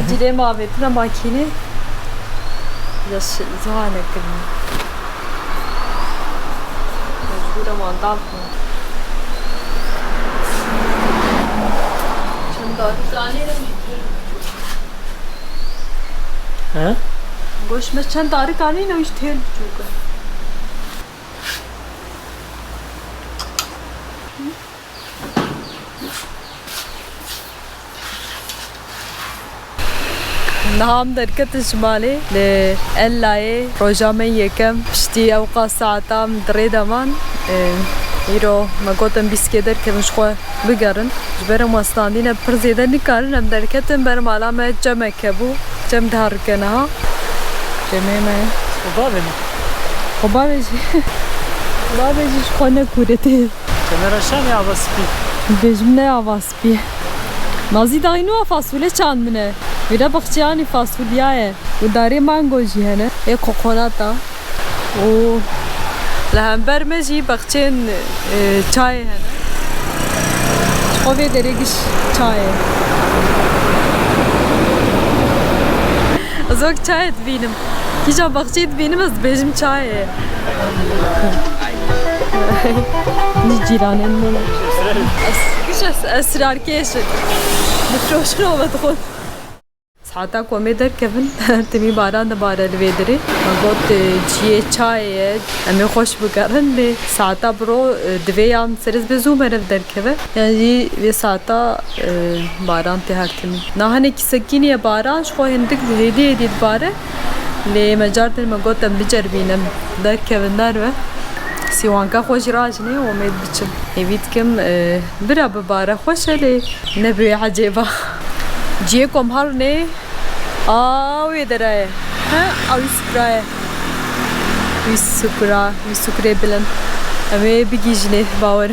Cile mavetine makine yaş zahane kırmızı. Mecbura mandal mı? Çandarı kanine mi? He? Goş me çandarı kanine uç tel çok. نهام دركت الشمالي لألاي روجامي يكم بشتي أوقات ساعتام دريدا مان يرو ما قوتم بيسكيدر كم شخوا بقرن جبرم واسطاندين برزيدا نكارن أم دركتم برم علامة جمع كبو جم دهار كنها جمع ما خبابيجي خبابيجي شخونا كورتي كاميرا شام يا بسبي بجمنا يا باسبي نازي داينو فاصولة چاند منه میره بخشیانی فاصولیه و داری مانگو جی هنه یک کوکوناتا و لهمبر مجی بخشین چای هنه خوبه دریگش چای از وقت چای بینم کیجا بخشید بینم از بیجم چای نی جیرانن من کیش اسرار کیشن نفروشن آمد خود ساعتا کومه در کفن تمی باران دباره لویدری مگوت جیه چای امی خوش بکرن لی ساعتا برو دویان سرز بزو مرف در کفه یعنی وی ساعتا باران تهر تمی نهانه کسکینی باران شخو هندک هدی باره لی مجار در مگوت ام بجر بینم در کفن در و سیوانکا خوش راجنه و امید بچم هیوید کم برا بباره خوشه لی نبوی عجیبا جیه کم هر نه آوی درای ها آوی سکرای وی سکره بلند امی بگیجنه باور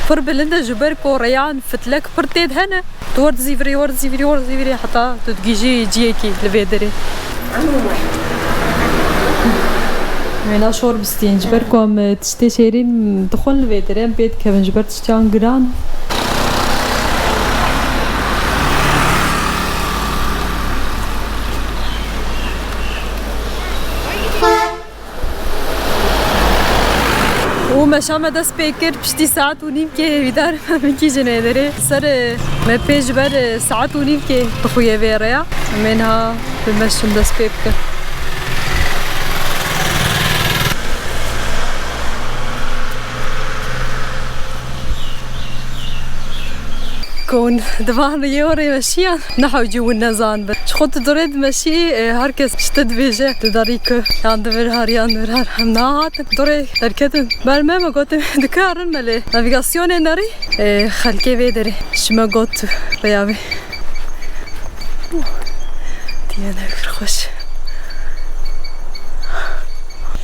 پر بلند جبر کوریان فتلک پر تید هنه ورد زیوری حتی تدگیجی جیه کی لبیدری مینا شور بستین جبر کم تشتی شیرین دخول لبیدری ام بید که جبر تشتیان گران مشام دست پیکر پشتی ساعت و نیم که ویدار مکی جنه داره سر مپیج بر ساعت و نیم که بخویه ویریا منها بمشم دست پیکر كون دفعنا يوري مشيان نحو جو النزان بر شخوت دريد مشي هركز شتد بيجي تداريك ياندفر هار همناهات دري دركتن برمه ما قوت دكارن ملي نافيغاسيون ناري خلكي بيدري شما قوت ريابي ديانا خوش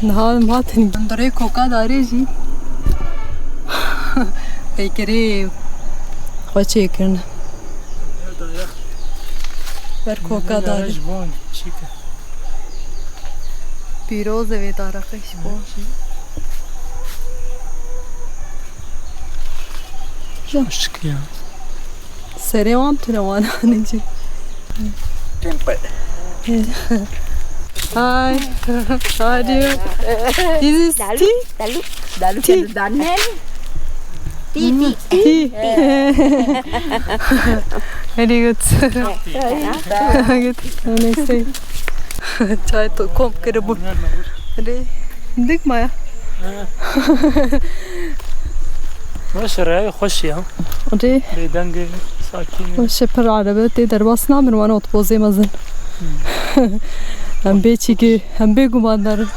نهار ماتن دري كوكا داري جي بيكري خوشی کنه بر کوکا داری پیروز وی دارخش باشی مشکلی سری وام تنوان آنجی تمپه Hi, how are you? This is tea? Dalu Daniel. Tea. Very good. Good. Next day. Çay to kom kere bu. Hadi. Dik maya. ماشي رأي خوش يا Hadi. بيدنج ساكين Hoş per arabe te derbasna mir wana otpoze mazın. Hem beçiki hem be gumandarın.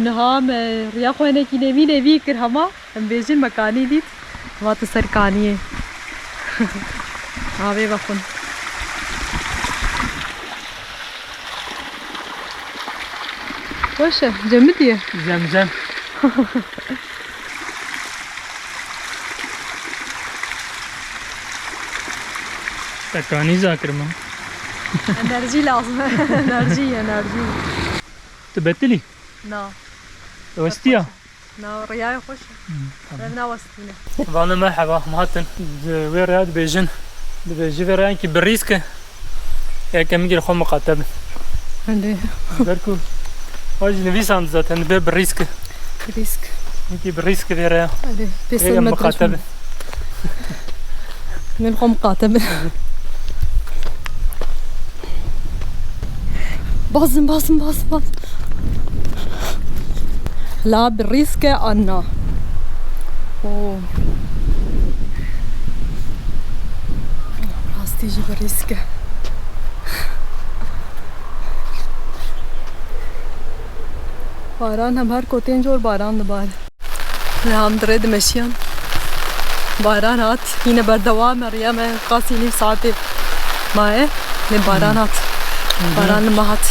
نها me riya xwenekî nevî nevî kir hema em bêjin mekanî dît vat ser kaniyê avê vexwin baş e cemid ye Zemzem. Takani zakirma. enerjî lazım enerjî Tebetili. na Westiya. na riyaya xweş e na westîne Vana merhaba mahatin. Ve riyad bejin. Beji ve riyan ki beriske. Ya kem gir xo muqatab. hadi Berku. Hacı nevisan zaten be beriske. risk Ki beriske ve riyan. hadi Ya pesel muqatab. من خم قاتم بازم لا بالريسك أنا أوه راس تيجي بالريسك باران هم هر کوتين جور باران دبار هم درد مشيان باران هات yine berdewam Meryem qasînî saetê maye lê baran hat baran li me hat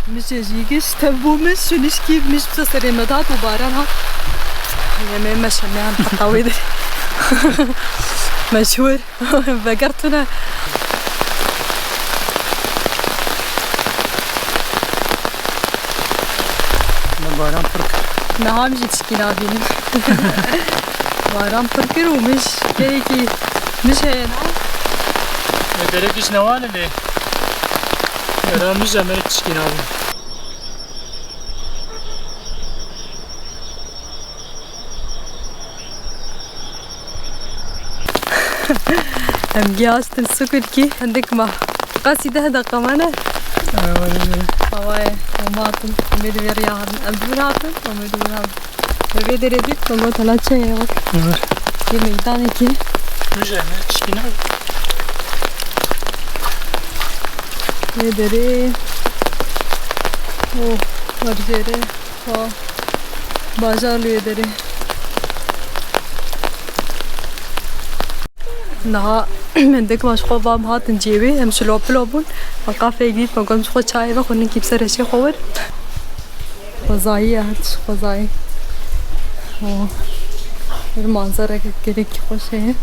mij jî giş tevbû mij şunişkî mij bi serê me dat û baran hat yemê me şemeyan heta wê derê meşhûr veger tune Baran pırk. niha mij jî tişkî nabînim baran pir kir û mij gelekî mij heye na Derek iş ne var ne? Yaramış Amerik çişkin abi. em giyastin sukir ki hendik ma qasî deh deqa me ne havayê em hatin em ê divê riya hatin em dûr hatin em ê dûr hatin vê derê dît me got hela çayê wek yê meydanekî Müze Amerik çişkin abi. vê derê werjêrê bajar li wê derê niha hendik ma ji xwe vam hatin cêwê em şilopilo bûn me qafeyê dît me got ji xwe çayê ve xwe nikî bi ser heşê xwe wir xwezayî ye hat xwezayî bir manzareke gelekî xweş heye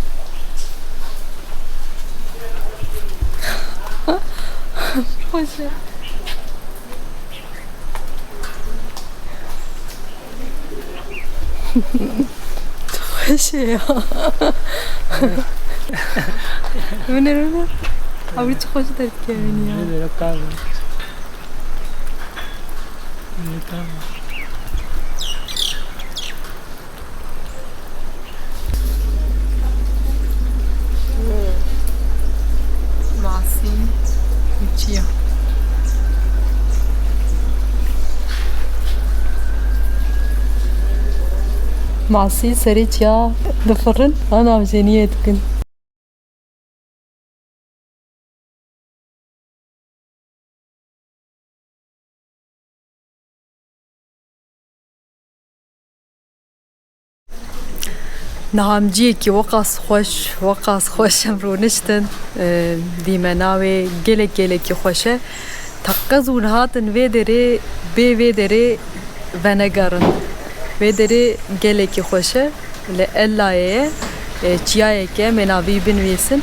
xweş e xweş e ya Öner abi çok hoş derken ya. Ne derek abi. Ne tamam. Masi uçuyor. Masi seriç ya dıfırın ana avceniye etkin. نعم جيكي وقاص خوش امرونشتن ديما ناوي جلك خوشه تقزون هاتن ويدري ويدري ونگرن ويدري جلك خوشه لألايه چیایه مناوی بنویسن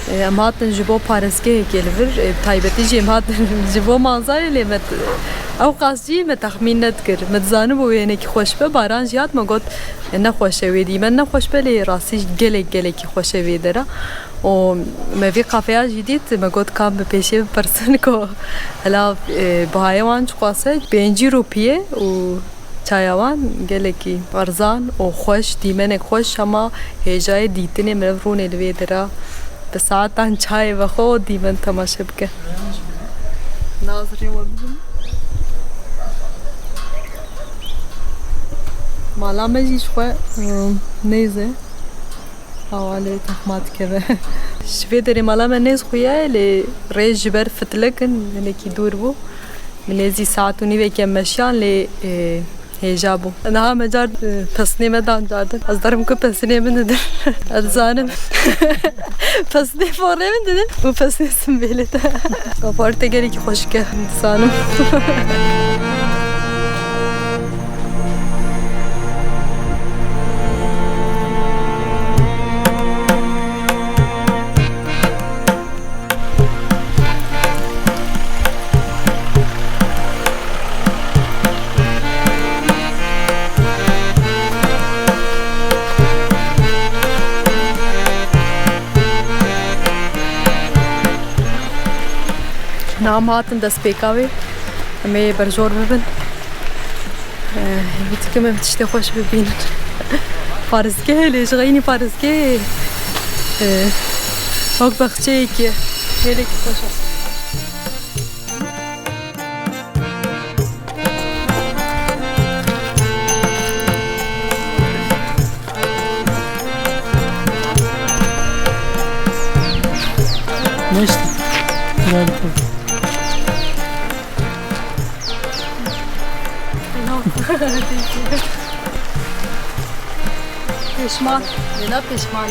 ام هاتن جبو پارسکه گلور تایبتی جیم هاتن جبو منظر لیمت او قاسجی مت تخمین ندکر متزانه بو یعنی که خوش به باران زیاد مگوت نه خوشه ویدی من نه خوش به لی راسی گلک خوشه ویدرا و موی قافیه جدید مگوت کام به پیشه پرسن کو هلا بهایوان چقاسه 5 روپیه و چایوان گلکی ارزان و خوش دیمن خوش اما هجای دیتنی مرون الویدرا به ساعتان چای و خود دیمن تماشا بکه ناظری و بزن مالا مجیش خواه نیزه حوالی تخمات که به شوی داری مالا من نیز خویه لی ریج جبر فتلکن یعنی که دور بو منازي ساعتوني ويكي مشيان لي هيجابو انا مجار پسني مدان جاردن از دارم کو پسني من ددن ازانم پسني فوره من ددن و پسني سمبيلت كفارت گري کی خوش که انسانم نام هاتن دست پیکاوی همه برجور ببین بیتی که تشتی خوش ببینن پارزگه لیش غینی پارزگه وقت بخچه ای که خیلی که خوش است نشتی پشمان نه پشمان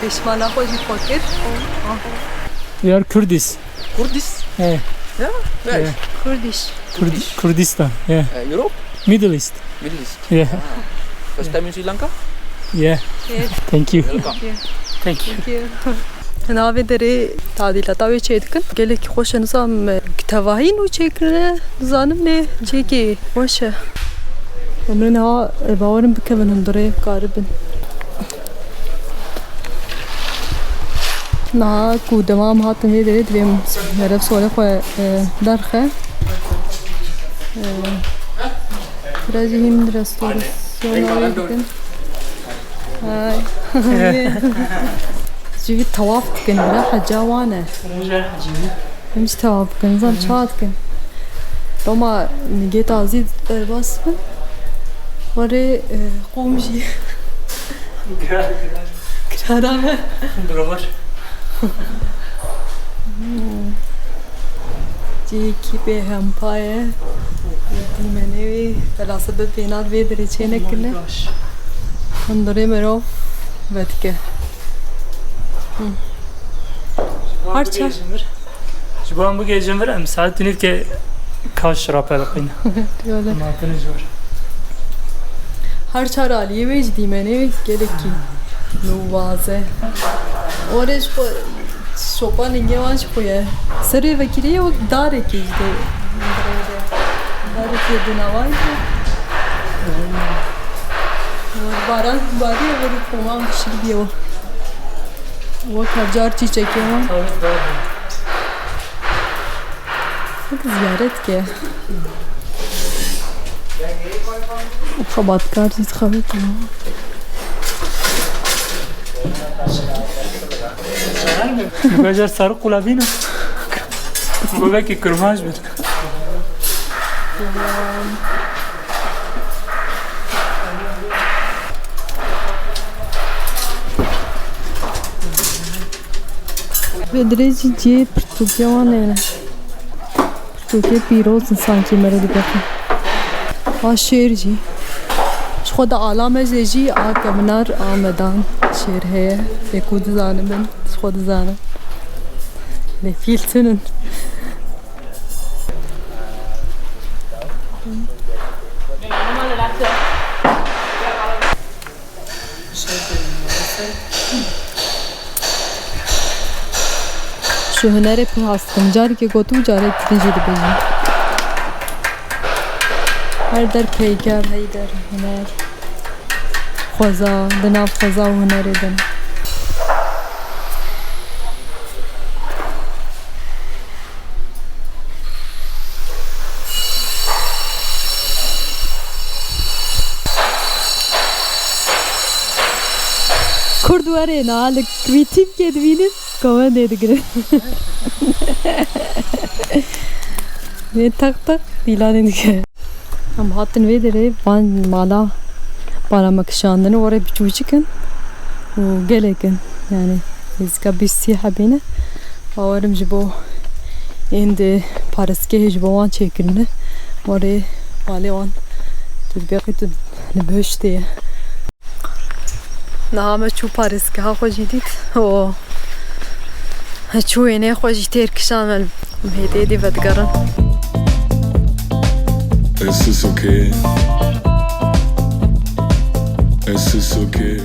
پشمان خوشی فکر We are Kurdish. Kurdis? Yeah. Yeah? Where? Yeah. کردیش Kurdistan. Yeah. Europe? Middle East. Middle East? Yeah. First time in Sri Lanka? Yeah. Thank you. Welcome. Thank you. ناوی داری تعدیلات وی چه دکن گله کی خوش نظام کتابهایی نو چه کنه زانم نه چه کی خوشه من ها باورم بکن هم داره کاربن نه کو دوام هاتن وی داری دویم مرف سوال خو درخه برازیل رستوراسیون دکن های جيبي الطواف كن راحة جوانا مش طواف كن زين شاد كن طما نجيت عزيز بس وري قومجي كرامة Buralar. جي كي بهم باية دي منوي فلاسفة بينات بيدري چينه كنه هندري مرو بدك Harça. Şu an bu gece var ama saat dönüp ki kaç rapel kıyna. öyle Matınız var. हर चार आलिए भेज दी मैंने के रखी नवाज़े और इसको सोपा नहीं है वहाँ से है सरे वकीले वो दारे की दे दारे की दुनावाई और बारह बारी अगर कोमा शिल्पी वो खर्जार चीज़ चाहिए वहाँ ज़ियारत क्या خبات کار چیز خبر کنم Bacar sarı kulabina. Bu belki kırmaz bir. بدريجي جي برتقال وانا برتقال بيروز इंसान की मेरे दिखते शेर जी خود عالم زیجی آکمنار آمدان شیر ہے بکود زانم خود زانم نفیل سنن şu hünere per hastım car ki gotu care ikinci de bejim her der peyker hayder hüner خوزا دناف خوزا و هنری دن kurd vare nal kvitim ke dvinin kova dedigre ne tak dilanen ke हम हाथन वे दे रहे पान माला para makşandını oraya bir çuçukun o geleken yani هزكا بيسيحة بينا وارم جبو عند بارسكي جبو وان çekilne وري والي وان تبقى نبهشتي نعم شو بارسكي ها خو جديد و شو هنا خو جتير كشامل مهدي دي بدقرن Es ist okay. Es ist okay.